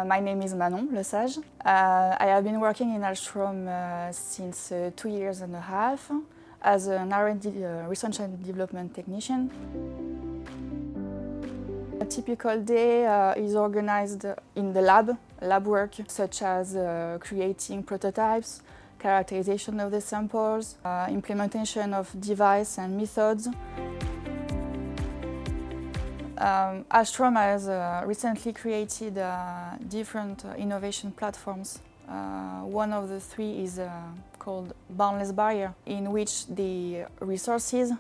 My name is Manon Lesage. I have been working in Ahlstrom since 2 years and a half as an R&D research and development technician. A typical day is organized in the lab work, such as creating prototypes, characterization of the samples, implementation of device and methods. Ahlstrom has recently created different innovation platforms. One of the three is called boundless barrier, in which the resources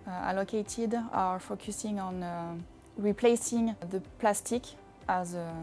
allocated are focusing on replacing the plastic as a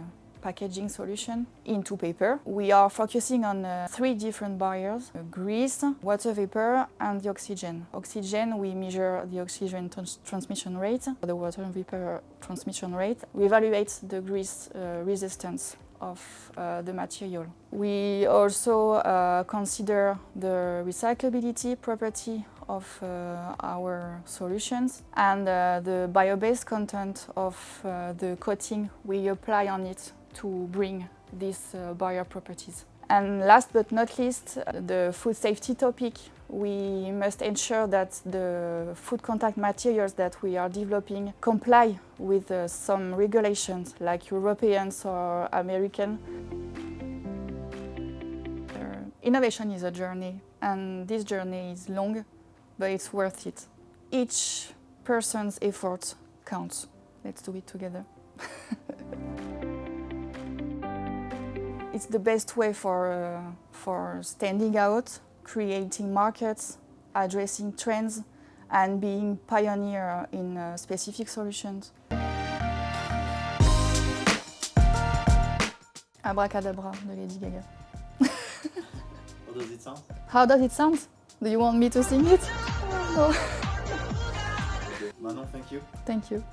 packaging solution into paper. We are focusing on 3 different barriers: grease, water vapor, and the oxygen. Oxygen, we measure the oxygen transmission rate. The water vapor transmission rate, we evaluate the grease resistance of the material. We also consider the recyclability property of our solutions and the bio-based content of the coating we apply on it to bring these barrier properties. And last but not least, the food safety topic. We must ensure that the food contact materials that we are developing comply with some regulations like Europeans or American. Innovation is a journey, and this journey is long, but it's worth it. Each person's effort counts. Let's do it together. It's the best way for standing out, creating markets, addressing trends, and being pioneer in specific solutions. Abracadabra de Lady Gaga. How does it sound? How does it sound? Do you want me to sing it? No. Manon, thank you. Thank you.